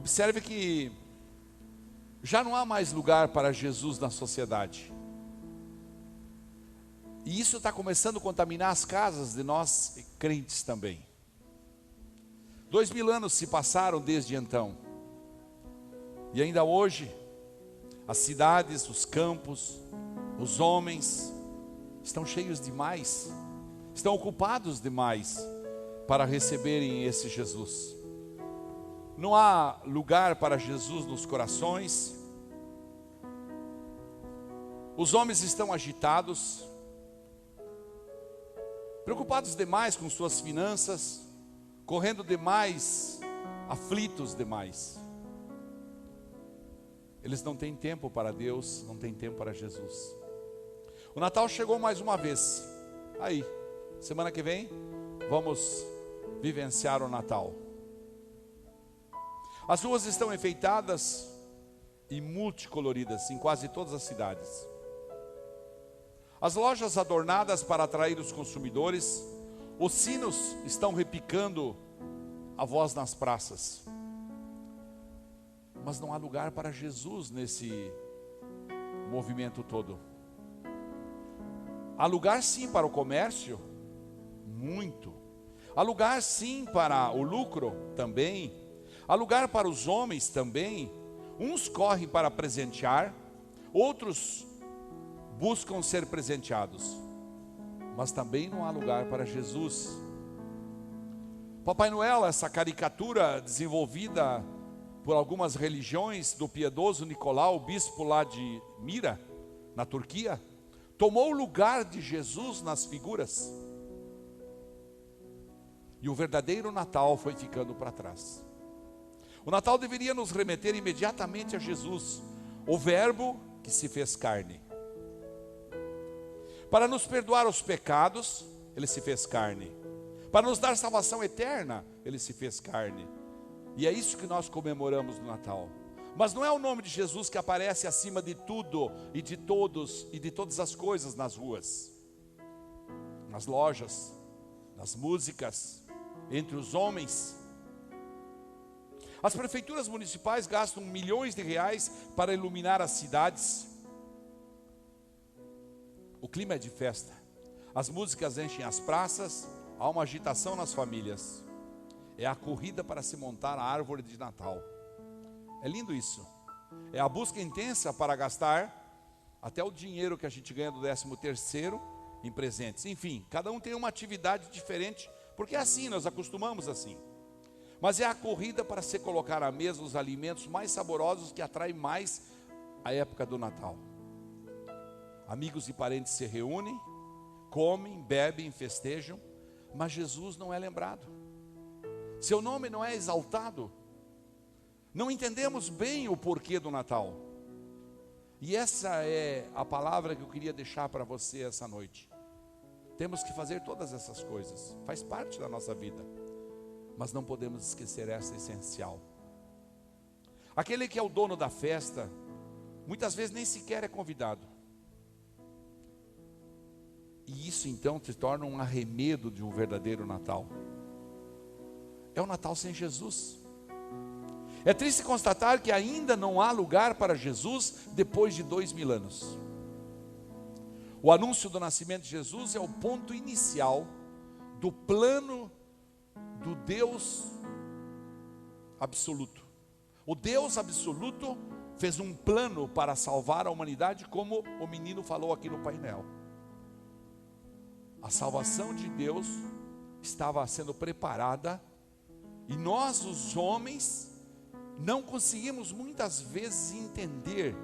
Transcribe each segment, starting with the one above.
Observe que já não há mais lugar para Jesus na sociedade. E isso está começando a contaminar as casas de nós crentes também. 2000 anos se passaram desde então. E ainda hoje, as cidades, os campos, os homens estão cheios demais, estão ocupados demais para receberem esse Jesus. Não há lugar para Jesus nos corações. Os homens estão agitados, preocupados demais com suas finanças, correndo demais, aflitos demais. Eles não têm tempo para Deus, não têm tempo para Jesus. O Natal chegou mais uma vez. Aí, semana que vem, vamos vivenciar o Natal. As ruas estão enfeitadas e multicoloridas em quase todas as cidades. As lojas adornadas para atrair os consumidores. Os sinos estão repicando a voz nas praças. Mas não há lugar para Jesus nesse movimento todo. Há lugar sim para o comércio, muito. Há lugar sim para o lucro também. Há lugar para os homens também. Uns correm para presentear, outros buscam ser presenteados. Mas também não há lugar para Jesus. Papai Noel, essa caricatura desenvolvida por algumas religiões do piedoso Nicolau, bispo lá de Mira, na Turquia, tomou o lugar de Jesus nas figuras. E o verdadeiro Natal foi ficando para trás. O Natal deveria nos remeter imediatamente a Jesus, o Verbo que se fez carne. Para nos perdoar os pecados, Ele se fez carne. Para nos dar salvação eterna, Ele se fez carne. E é isso que nós comemoramos no Natal. Mas não é o nome de Jesus que aparece acima de tudo e de todos e de todas as coisas nas ruas, nas lojas, nas músicas, entre os homens. As prefeituras municipais gastam milhões de reais para iluminar as cidades. O clima é de festa. As músicas enchem as praças, há uma agitação nas famílias. É a corrida para se montar a árvore de Natal. É lindo isso. É a busca intensa para gastar até o dinheiro que a gente ganha do 13º em presentes. Enfim, cada um tem uma atividade diferente, porque é assim, nós acostumamos assim. Mas é a corrida para se colocar à mesa os alimentos mais saborosos que atraem mais a época do Natal. Amigos e parentes se reúnem, comem, bebem, festejam, mas Jesus não é lembrado. Seu nome não é exaltado. Não entendemos bem o porquê do Natal. E essa é a palavra que eu queria deixar para você essa noite. Temos que fazer todas essas coisas, faz parte da nossa vida. Mas não podemos esquecer essa essencial. Aquele que é o dono da festa, muitas vezes nem sequer é convidado. E isso então se torna um arremedo de um verdadeiro Natal. É o Natal sem Jesus. É triste constatar que ainda não há lugar para Jesus depois de 2000 anos. O anúncio do nascimento de Jesus é o ponto inicial do plano do Deus absoluto. O Deus absoluto fez um plano para salvar a humanidade, como o menino falou aqui no painel. A salvação de Deus estava sendo preparada e nós, os homens, não conseguimos muitas vezes entender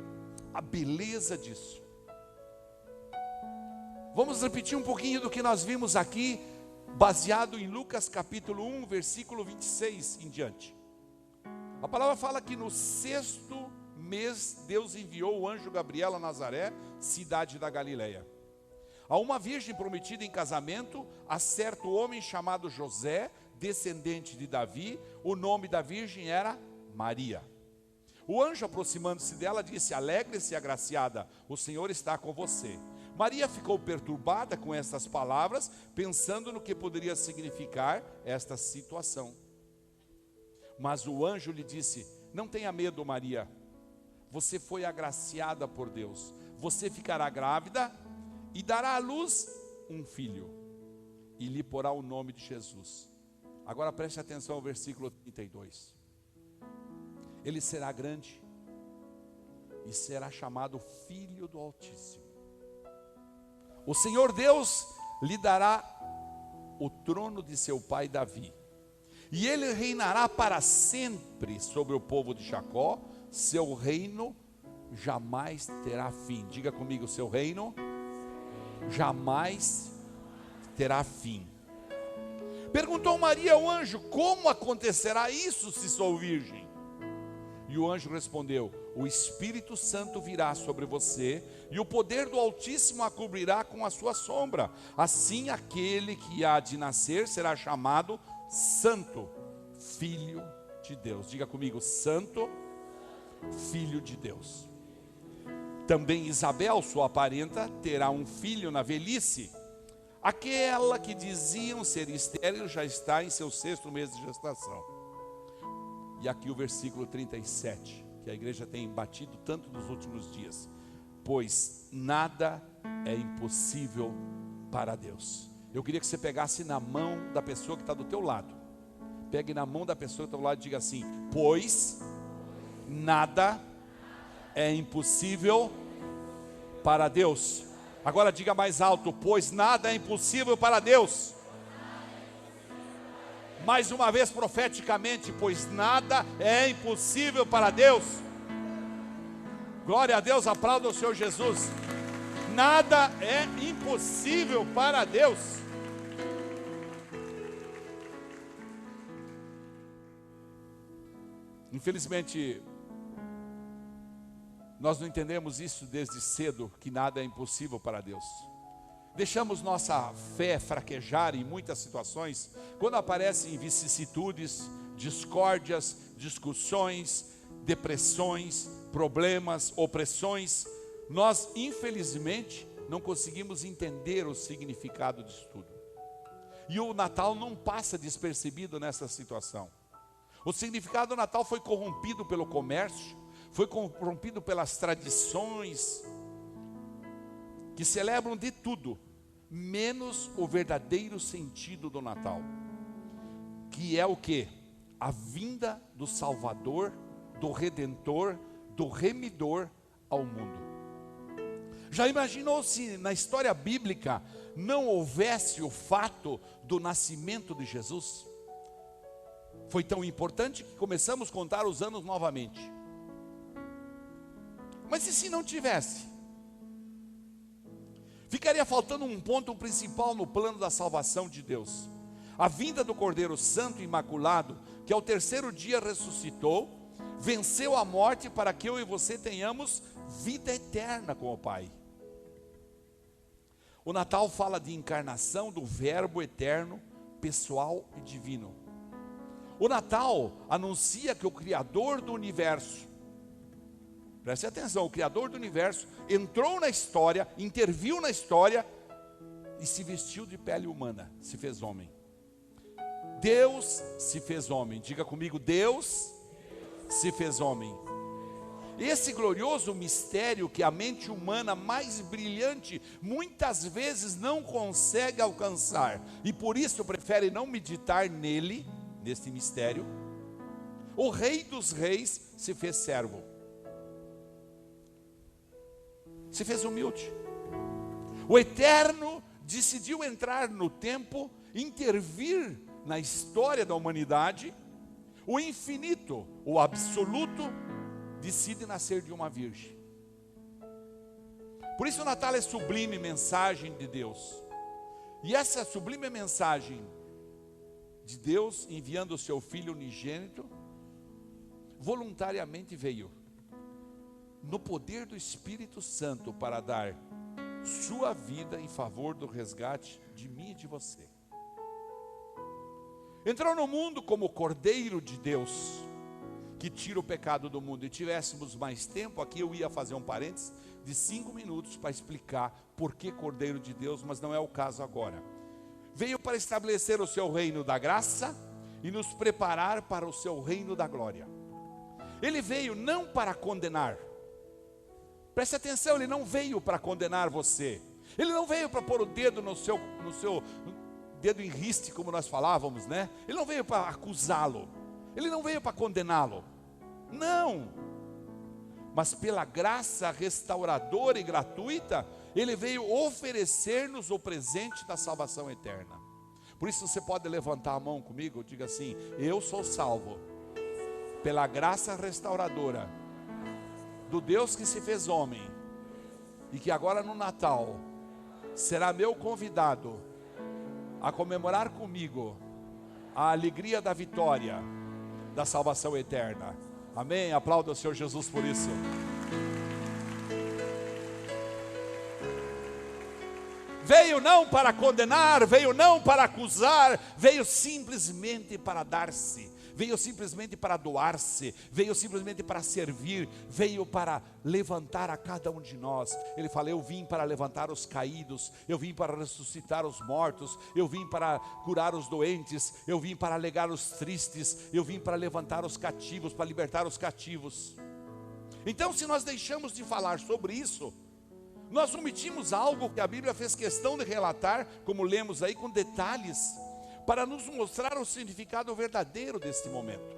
a beleza disso. Vamos repetir um pouquinho do que nós vimos aqui, baseado em Lucas capítulo 1, versículo 26 em diante. A palavra fala que no 6º mês Deus enviou o anjo Gabriel a Nazaré, cidade da Galileia, a uma virgem prometida em casamento a certo homem chamado José, descendente de Davi. O nome da virgem era Maria. O anjo, aproximando-se dela, disse: alegre-se, agraciada, o Senhor está com você. Maria ficou perturbada com estas palavras, pensando no que poderia significar esta situação. Mas o anjo lhe disse: não tenha medo, Maria, você foi agraciada por Deus, você ficará grávida e dará à luz um filho, e lhe porá o nome de Jesus. Agora preste atenção ao versículo 32. Ele será grande e será chamado Filho do Altíssimo. O Senhor Deus lhe dará o trono de seu pai Davi, e ele reinará para sempre sobre o povo de Jacó. Seu reino jamais terá fim. Diga comigo, seu reino jamais terá fim. Perguntou Maria ao anjo: como acontecerá isso se sou virgem? E o anjo respondeu: o Espírito Santo virá sobre você, e o poder do Altíssimo a cobrirá com a sua sombra. Assim aquele que há de nascer será chamado Santo, Filho de Deus. Diga comigo, Santo, Filho de Deus. Também Isabel, sua parenta, terá um filho na velhice. Aquela que diziam ser estéril já está em seu 6º mês de gestação. E aqui o versículo 37, que a igreja tem batido tanto nos últimos dias. Pois nada é impossível para Deus. Eu queria que você pegasse na mão da pessoa que está do teu lado. Pegue na mão da pessoa que está do lado e diga assim: pois nada é impossível para Deus. Agora diga mais alto: pois nada é impossível para Deus. Mais uma vez profeticamente: pois nada é impossível para Deus. Glória a Deus, aplauda o Senhor Jesus. Nada é impossível para Deus. Infelizmente, nós não entendemos isso desde cedo, que nada é impossível para Deus. Deixamos nossa fé fraquejar em muitas situações, quando aparecem vicissitudes, discórdias, discussões, depressões, problemas, opressões. Nós, infelizmente, não conseguimos entender o significado disso tudo. E o Natal não passa despercebido nessa situação. O significado do Natal foi corrompido pelo comércio, foi corrompido pelas tradições, que celebram de tudo, menos o verdadeiro sentido do Natal, que é o quê? A vinda do Salvador, do Redentor, do Remidor ao mundo. Já imaginou se na história bíblica não houvesse o fato do nascimento de Jesus? Foi tão importante que começamos a contar os anos novamente. Mas e se não tivesse? Ficaria faltando um ponto principal no plano da salvação de Deus: a vinda do Cordeiro Santo e Imaculado, que ao 3º dia ressuscitou, venceu a morte para que eu e você tenhamos vida eterna com o Pai. O Natal fala de encarnação do Verbo eterno, pessoal e divino. O Natal anuncia que o Criador do universo, preste atenção, o Criador do universo entrou na história, interviu na história e se vestiu de pele humana, se fez homem. Deus se fez homem. Diga comigo, Deus se fez homem. Esse glorioso mistério que a mente humana mais brilhante muitas vezes não consegue alcançar, e por isso prefere não meditar nele, neste mistério. O Rei dos Reis se fez servo, se fez humilde. O Eterno decidiu entrar no tempo, intervir na história da humanidade. O infinito, o absoluto, decide nascer de uma virgem. Por isso o Natal é sublime mensagem de Deus. E essa sublime mensagem de Deus enviando o seu Filho unigênito, voluntariamente veio no poder do Espírito Santo para dar sua vida em favor do resgate de mim e de você. Entrou no mundo como Cordeiro de Deus, que tira o pecado do mundo. E tivéssemos mais tempo, aqui eu ia fazer um parênteses de 5 minutos para explicar por que Cordeiro de Deus, mas não é o caso agora. Veio para estabelecer o seu reino da graça e nos preparar para o seu reino da glória. Ele veio não para condenar. Preste atenção, ele não veio para condenar você. Ele não veio para pôr o dedo no seu dedo em riste, como nós falávamos, né? Ele não veio para acusá-lo. Ele não veio para condená-lo. Não. Mas pela graça restauradora e gratuita, ele veio oferecer-nos o presente da salvação eterna. Por isso você pode levantar a mão comigo, diga assim: eu sou salvo pela graça restauradora do Deus que se fez homem, e que agora no Natal será meu convidado a comemorar comigo a alegria da vitória da salvação eterna. Amém? Aplauda o Senhor Jesus por isso. Veio não para condenar, veio não para acusar, veio simplesmente para dar-se, veio simplesmente para doar-se, veio simplesmente para servir, veio para levantar a cada um de nós. Ele fala: eu vim para levantar os caídos, eu vim para ressuscitar os mortos, eu vim para curar os doentes, eu vim para alegrar os tristes, eu vim para levantar os cativos, para libertar os cativos. Então, se nós deixamos de falar sobre isso, nós omitimos algo que a Bíblia fez questão de relatar, como lemos aí, com detalhes, para nos mostrar o significado verdadeiro deste momento.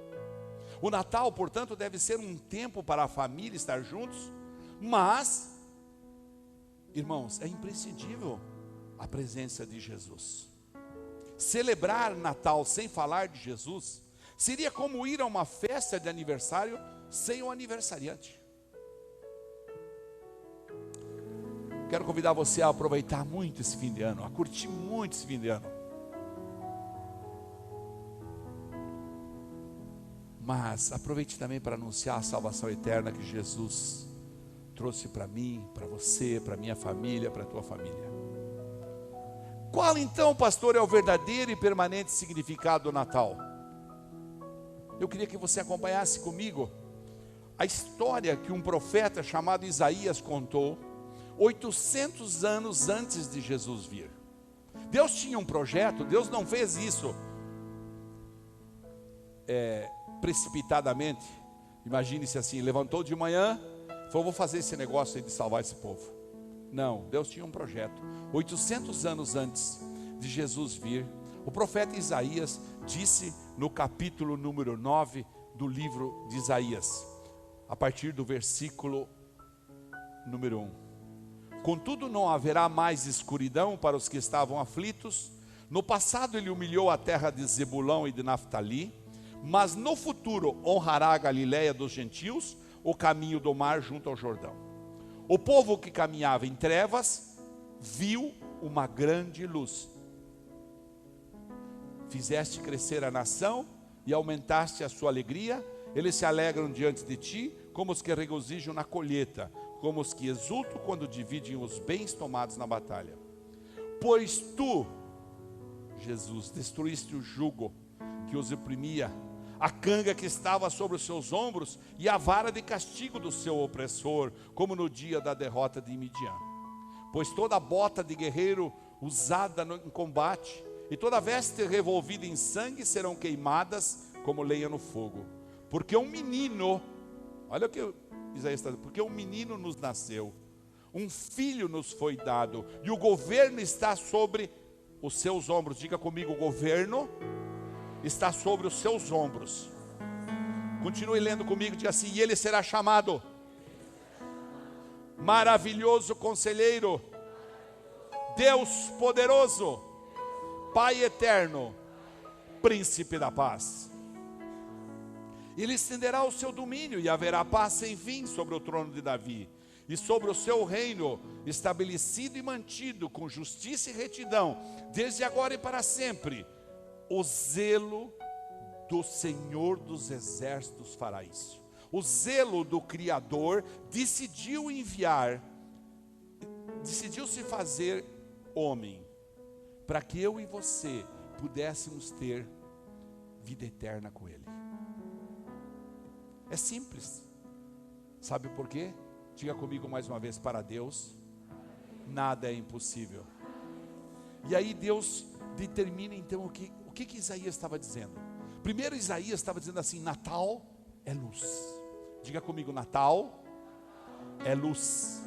O Natal, portanto, deve ser um tempo para a família estar juntos, mas, irmãos, é imprescindível a presença de Jesus. Celebrar Natal sem falar de Jesus seria como ir a uma festa de aniversário sem o aniversariante. Quero convidar você a aproveitar muito esse fim de ano, a curtir muito esse fim de ano. Mas aproveite também para anunciar a salvação eterna que Jesus trouxe para mim, para você, para minha família, para a tua família. Qual então, pastor, é o verdadeiro e permanente significado do Natal? Eu queria que você acompanhasse comigo a história que um profeta chamado Isaías contou 800 anos antes de Jesus vir. Deus tinha um projeto, Deus não fez isso precipitadamente. Imagine-se assim, levantou de manhã, falou: vou fazer esse negócio aí de salvar esse povo. Não, Deus tinha um projeto. 800 anos antes de Jesus vir, o profeta Isaías disse no capítulo número 9 do livro de Isaías, a partir do versículo número 1. Contudo, não haverá mais escuridão para os que estavam aflitos. No passado ele humilhou a terra de Zebulão e de Naftali, mas no futuro honrará a Galileia dos gentios, o caminho do mar junto ao Jordão. O povo que caminhava em trevas viu uma grande luz. Fizeste crescer a nação e aumentaste a sua alegria. Eles se alegram diante de ti, como os que regozijam na colheita, como os que exultam quando dividem os bens tomados na batalha. Pois tu, Jesus, destruíste o jugo que os oprimia, a canga que estava sobre os seus ombros e a vara de castigo do seu opressor, como no dia da derrota de Midian. Pois toda bota de guerreiro usada em combate e toda veste revolvida em sangue serão queimadas como lenha no fogo. Porque um menino, olha o que Isaías está dizendo, porque um menino nos nasceu, um filho nos foi dado, e o governo está sobre os seus ombros. Diga comigo: o governo está sobre os seus ombros. Continue lendo comigo, diga assim: e ele será chamado Maravilhoso Conselheiro, Deus Poderoso, Pai Eterno, Príncipe da Paz. Ele estenderá o seu domínio e haverá paz sem fim sobre o trono de Davi e sobre o seu reino, estabelecido e mantido com justiça e retidão, desde agora e para sempre. O zelo do Senhor dos Exércitos fará isso. O zelo do Criador decidiu-se fazer homem, para que eu e você pudéssemos ter vida eterna com Ele. É simples. Sabe por quê? Diga comigo mais uma vez: para Deus nada é impossível. E aí Deus determina então o que Isaías estava dizendo. Primeiro, Isaías estava dizendo assim: Natal é luz. Diga comigo, Natal é luz.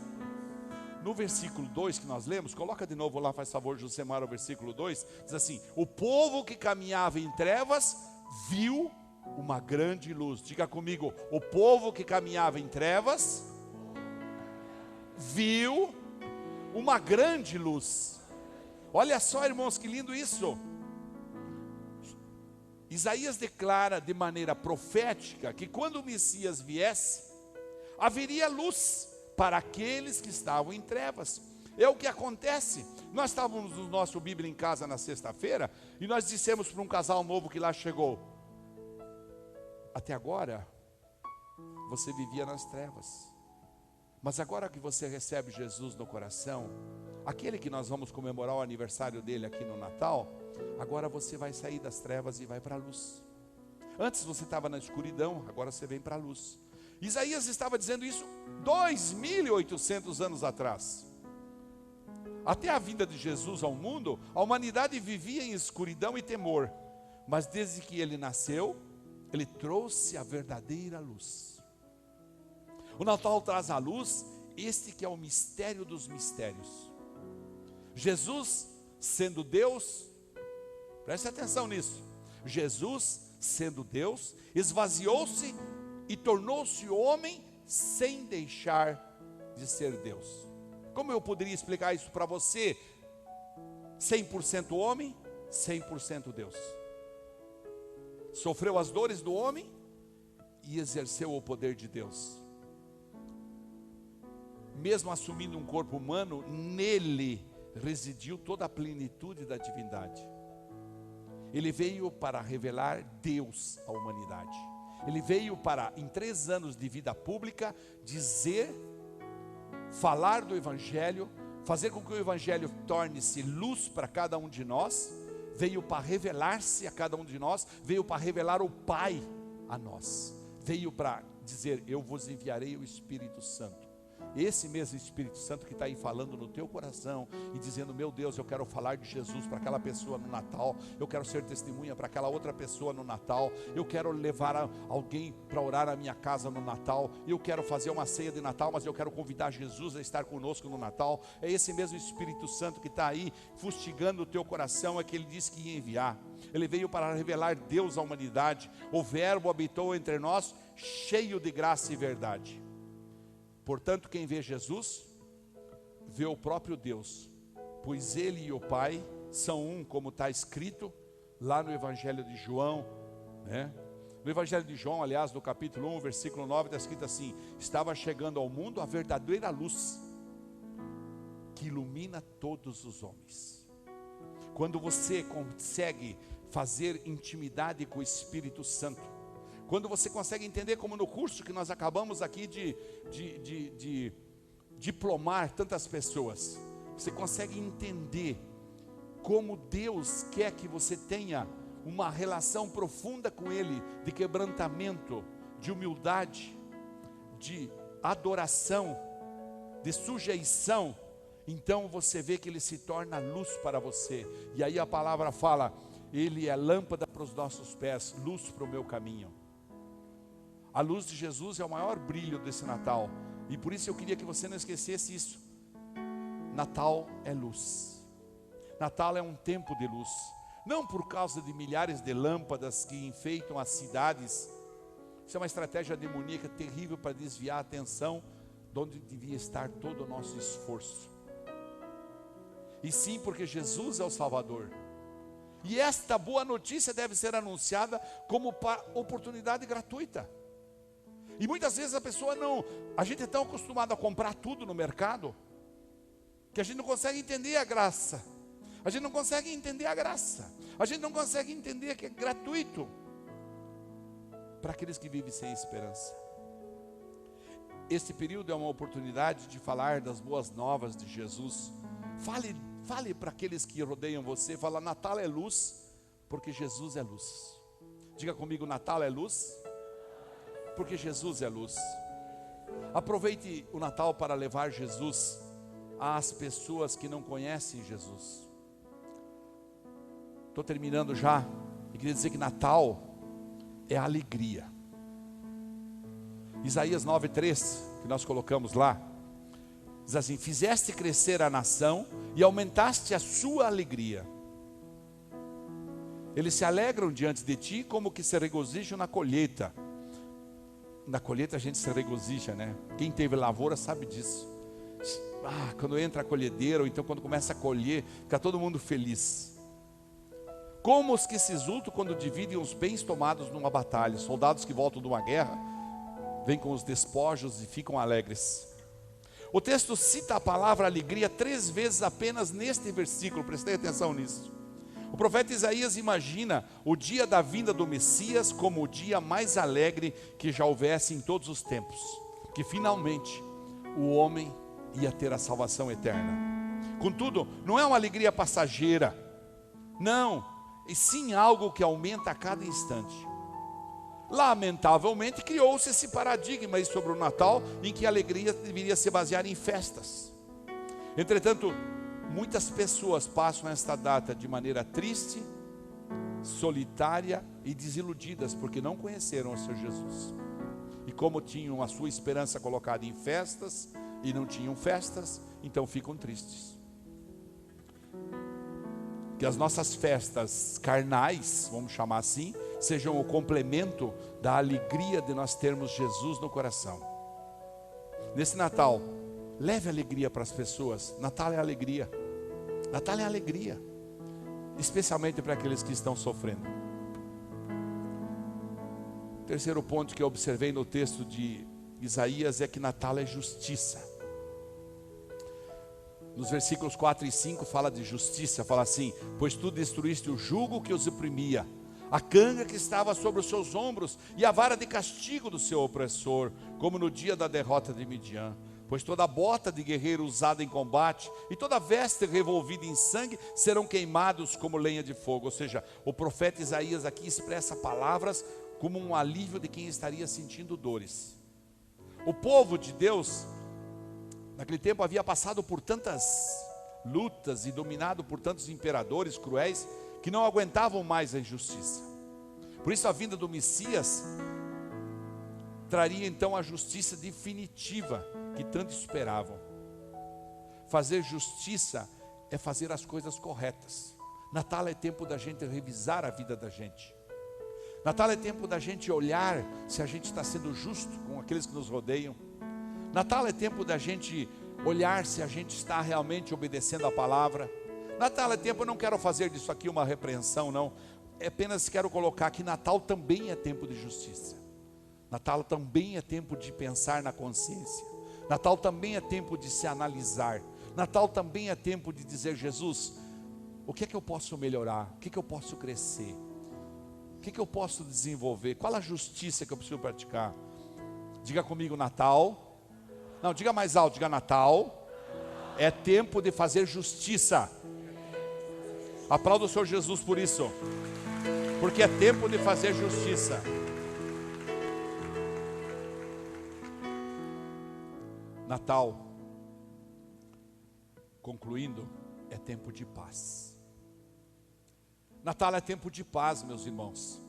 No versículo 2 que nós lemos, coloca de novo lá, faz favor, Josemar, o versículo 2, diz assim: o povo que caminhava em trevas viu uma grande luz. Diga comigo, o povo que caminhava em trevas viu uma grande luz. Olha só, irmãos, que lindo isso. Isaías declara de maneira profética que quando o Messias viesse, haveria luz para aqueles que estavam em trevas. É o que acontece. Nós estávamos no nosso Bíblia em Casa na sexta-feira e nós dissemos para um casal novo que lá chegou: até agora você vivia nas trevas, mas agora que você recebe Jesus no coração, aquele que nós vamos comemorar o aniversário dele aqui no Natal, agora você vai sair das trevas e vai para a luz. Antes você estava na escuridão, agora você vem para a luz. Isaías estava dizendo isso 2.800 anos atrás. Até a vinda de Jesus ao mundo, a humanidade vivia em escuridão e temor, mas desde que ele nasceu, ele trouxe a verdadeira luz. O Natal traz à luz este que é o mistério dos mistérios. Jesus, sendo Deus, preste atenção nisso, Jesus, sendo Deus, esvaziou-se e tornou-se homem sem deixar de ser Deus. Como eu poderia explicar isso para você? 100% homem, 100% Deus. Sofreu as dores do homem e exerceu o poder de Deus. Mesmo assumindo um corpo humano, nele residiu toda a plenitude da divindade. Ele veio para revelar Deus à humanidade. Ele veio para, em 3 anos de vida pública, dizer, falar do Evangelho, fazer com que o Evangelho torne-se luz para cada um de nós. Veio para revelar-se a cada um de nós, veio para revelar o Pai a nós. Veio para dizer: eu vos enviarei o Espírito Santo. Esse mesmo Espírito Santo que está aí falando no teu coração e dizendo: meu Deus, eu quero falar de Jesus para aquela pessoa no Natal, eu quero ser testemunha para aquela outra pessoa no Natal, eu quero levar alguém para orar na minha casa no Natal, eu quero fazer uma ceia de Natal, mas eu quero convidar Jesus a estar conosco no Natal. É esse mesmo Espírito Santo que está aí fustigando o teu coração, é que ele disse que ia enviar. Ele veio para revelar Deus à humanidade. O Verbo habitou entre nós, cheio de graça e verdade. Portanto, quem vê Jesus, vê o próprio Deus, pois ele e o Pai são um, como está escrito lá no Evangelho de João, né? No Evangelho de João, aliás, no capítulo 1, versículo 9, está escrito assim: estava chegando ao mundo a verdadeira luz, que ilumina todos os homens. Quando você consegue fazer intimidade com o Espírito Santo, quando você consegue entender, como no curso que nós acabamos aqui de diplomar tantas pessoas, você consegue entender como Deus quer que você tenha uma relação profunda com Ele, de quebrantamento, de humildade, de adoração, de sujeição. Então você vê que Ele se torna luz para você. E aí a palavra fala: Ele é lâmpada para os nossos pés, luz para o meu caminho. A luz de Jesus é o maior brilho desse Natal. E por isso eu queria que você não esquecesse isso. Natal é luz. Natal é um tempo de luz. Não por causa de milhares de lâmpadas que enfeitam as cidades. Isso é uma estratégia demoníaca terrível para desviar a atenção de onde devia estar todo o nosso esforço. E sim porque Jesus é o Salvador. E esta boa notícia deve ser anunciada como oportunidade gratuita. E muitas vezes a gente é tão acostumado a comprar tudo no mercado, que a gente não consegue entender a graça. A gente não consegue entender a graça. A gente não consegue entender que é gratuito para aqueles que vivem sem esperança. Este período é uma oportunidade de falar das boas novas de Jesus. Fale para aqueles que rodeiam você. Fala: Natal é luz, porque Jesus é luz. Diga comigo: Natal é luz, porque Jesus é luz. Aproveite o Natal para levar Jesus às pessoas que não conhecem Jesus. Estou terminando já. Eu queria dizer que Natal é alegria. Isaías 9:3, que nós colocamos lá, diz assim: fizeste crescer a nação e aumentaste a sua alegria. Eles se alegram diante de ti como que se regozijam na colheita. Na colheita a gente se regozija, né? Quem teve lavoura sabe disso. Quando entra a colhedeira, ou então quando começa a colher, fica todo mundo feliz. Como os que se exultam quando dividem os bens tomados numa batalha. Soldados que voltam de uma guerra, vêm com os despojos e ficam alegres. O texto cita a palavra alegria 3 vezes apenas neste versículo, prestei atenção nisso. O profeta Isaías imagina o dia da vinda do Messias como o dia mais alegre que já houvesse em todos os tempos, que finalmente o homem ia ter a salvação eterna. Contudo, não é uma alegria passageira, não, e sim algo que aumenta a cada instante. Lamentavelmente criou-se esse paradigma aí sobre o Natal, em que a alegria deveria se basear em festas. Entretanto, muitas pessoas passam esta data de maneira triste, solitária e desiludidas, porque não conheceram o Senhor Jesus. E como tinham a sua esperança colocada em festas, e não tinham festas, então ficam tristes. Que as nossas festas carnais, vamos chamar assim, sejam o complemento da alegria de nós termos Jesus no coração. Nesse Natal, leve alegria para as pessoas. Natal é alegria. Natal é alegria, especialmente para aqueles que estão sofrendo. O terceiro ponto que eu observei no texto de Isaías é que Natal é justiça. Nos versículos 4 e 5 fala de justiça, fala assim: pois tu destruíste o jugo que os oprimia, a canga que estava sobre os seus ombros, e a vara de castigo do seu opressor, como no dia da derrota de Midian. Pois toda bota de guerreiro usada em combate e toda veste revolvida em sangue serão queimados como lenha de fogo. Ou seja, o profeta Isaías aqui expressa palavras como um alívio de quem estaria sentindo dores. O povo de Deus, naquele tempo, havia passado por tantas lutas e dominado por tantos imperadores cruéis que não aguentavam mais a injustiça. Por isso a vinda do Messias traria então a justiça definitiva que tanto esperavam. Fazer justiça é fazer as coisas corretas. Natal é tempo da gente revisar a vida da gente. Natal é tempo da gente olhar se a gente está sendo justo com aqueles que nos rodeiam. Natal é tempo da gente olhar se a gente está realmente obedecendo a palavra. Natal é tempo, eu não quero fazer disso aqui uma repreensão, não. Apenas quero colocar que Natal também é tempo de justiça. Natal também é tempo de pensar na consciência. Natal também é tempo de se analisar. Natal também é tempo de dizer: Jesus, o que é que eu posso melhorar? O que é que eu posso crescer? O que é que eu posso desenvolver? Qual a justiça que eu preciso praticar? Diga comigo: Natal. Não, diga mais alto, diga: Natal é tempo de fazer justiça. Aplauda o Senhor Jesus por isso, porque é tempo de fazer justiça. Natal, concluindo, é tempo de paz. Natal é tempo de paz, meus irmãos.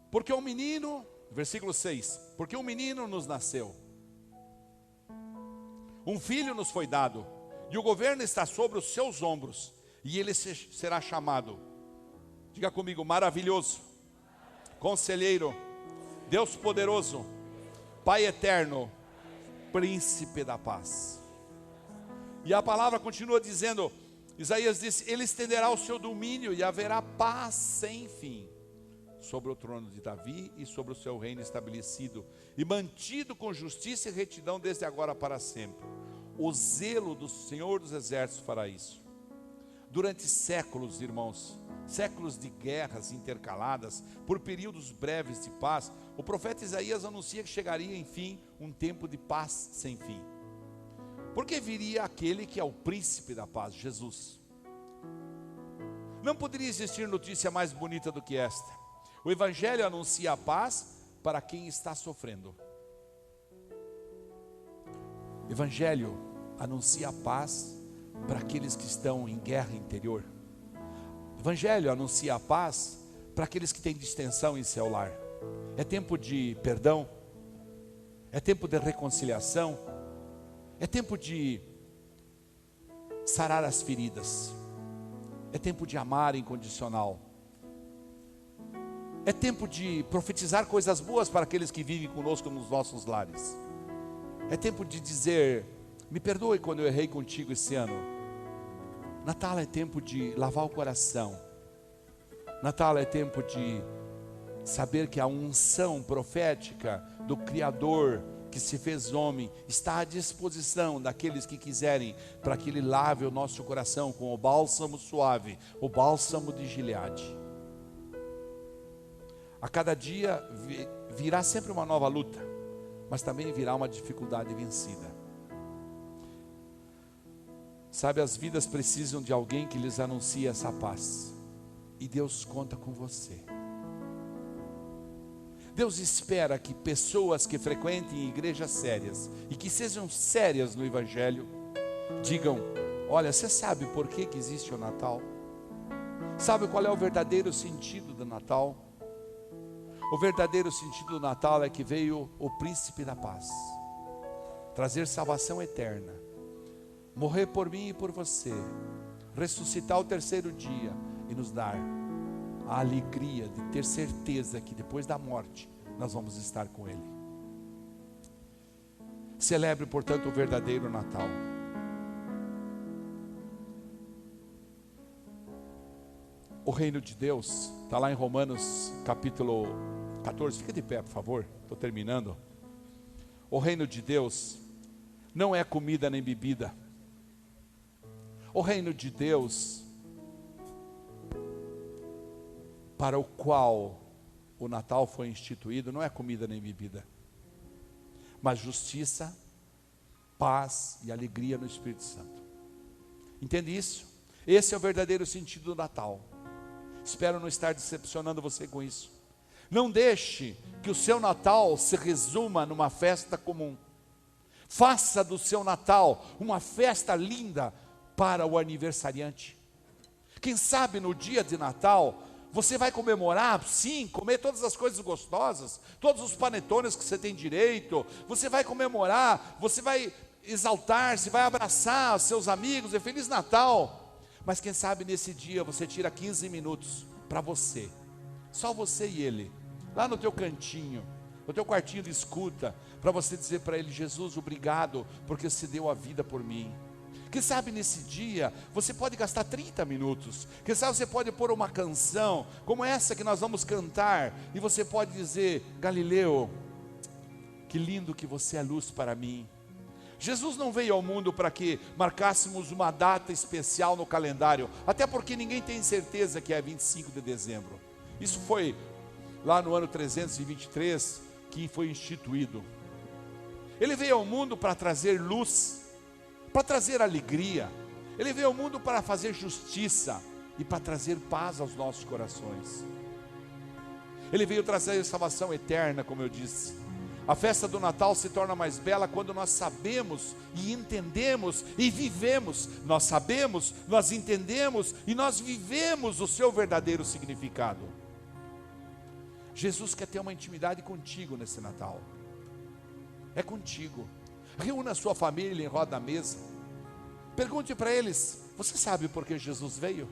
Porque um menino, versículo 6, porque um menino nos nasceu, um filho nos foi dado, e o governo está sobre os seus ombros, e ele será chamado, diga comigo: maravilhoso, conselheiro, Deus poderoso, Pai eterno, príncipe da paz. E a palavra continua dizendo, Isaías disse: ele estenderá o seu domínio e haverá paz sem fim sobre o trono de Davi e sobre o seu reino estabelecido e mantido com justiça e retidão desde agora para sempre. O zelo do Senhor dos Exércitos fará isso. Durante séculos, irmãos, séculos de guerras intercaladas por períodos breves de paz, o profeta Isaías anuncia que chegaria enfim um tempo de paz sem fim. Porque viria aquele que é o príncipe da paz, Jesus. Não poderia existir notícia mais bonita do que esta. O Evangelho anuncia a paz para quem está sofrendo. O Evangelho anuncia a paz para aqueles que estão em guerra interior. O Evangelho anuncia a paz para aqueles que têm distensão em seu lar. É tempo de perdão, é tempo de reconciliação, é tempo de sarar as feridas, é tempo de amar incondicional, é tempo de profetizar coisas boas para aqueles que vivem conosco nos nossos lares. É tempo de dizer: me perdoe quando eu errei contigo esse ano. Natal é tempo de lavar o coração. Natal é tempo de saber que a unção profética do Criador que se fez homem está à disposição daqueles que quiserem, para que Ele lave o nosso coração com o bálsamo suave, o bálsamo de Gileade. A cada dia virá sempre uma nova luta, mas também virá uma dificuldade vencida. Sabe, as vidas precisam de alguém que lhes anuncie essa paz, e Deus conta com você. Deus espera que pessoas que frequentem igrejas sérias e que sejam sérias no Evangelho digam: olha, você sabe por que existe o Natal? Sabe qual é o verdadeiro sentido do Natal? O verdadeiro sentido do Natal é que veio o príncipe da paz trazer salvação eterna, morrer por mim e por você, ressuscitar ao terceiro dia e nos dar a alegria de ter certeza que depois da morte nós vamos estar com Ele. Celebre, portanto, o verdadeiro Natal. O reino de Deus está lá em Romanos capítulo 14. Fica de pé, por favor, estou terminando. O reino de Deus não é comida nem bebida. O reino de Deus, para o qual o Natal foi instituído, não é comida nem bebida, mas justiça, paz e alegria no Espírito Santo. Entende isso? Esse é o verdadeiro sentido do Natal. Espero não estar decepcionando você com isso. Não deixe que o seu Natal se resuma numa festa comum. Faça do seu Natal uma festa linda para o aniversariante. Quem sabe no dia de Natal você vai comemorar, sim, comer todas as coisas gostosas, todos os panetones que você tem direito. Você vai comemorar, você vai exaltar, você vai abraçar os seus amigos, é Feliz Natal. Mas quem sabe nesse dia você tira 15 minutos para você, só você e Ele, lá no teu cantinho, no teu quartinho de escuta, para você dizer para Ele: Jesus, obrigado, porque você deu a vida por mim. Quem sabe nesse dia você pode gastar 30 minutos, quem sabe você pode pôr uma canção como essa que nós vamos cantar, e você pode dizer: Galileu, que lindo que você é luz para mim. Jesus não veio ao mundo para que marcássemos uma data especial no calendário, até porque ninguém tem certeza que é 25 de dezembro. Isso foi lá no ano 323 que foi instituído. Ele veio ao mundo para trazer luz, para trazer alegria. Ele veio ao mundo para fazer justiça e para trazer paz aos nossos corações. Ele veio trazer salvação eterna, como eu disse. A festa do Natal se torna mais bela quando nós sabemos e entendemos e vivemos. Nós sabemos, nós entendemos e nós vivemos o seu verdadeiro significado. Jesus quer ter uma intimidade contigo nesse Natal. É contigo. Reúna a sua família em roda da mesa. Pergunte para eles: você sabe por que Jesus veio?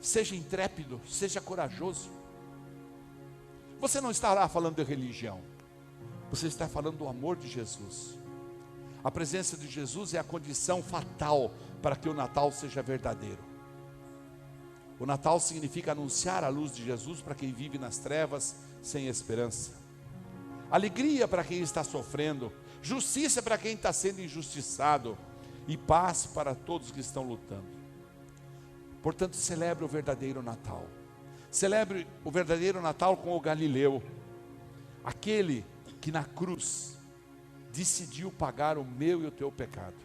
Seja intrépido, seja corajoso. Você não estará falando de religião, você está falando do amor de Jesus. A presença de Jesus é a condição fatal para que o Natal seja verdadeiro. O Natal significa anunciar a luz de Jesus para quem vive nas trevas sem esperança, alegria para quem está sofrendo, justiça para quem está sendo injustiçado e paz para todos que estão lutando. Portanto, celebre o verdadeiro Natal. Celebre o verdadeiro Natal com o Galileu, aquele que na cruz decidiu pagar o meu e o teu pecado.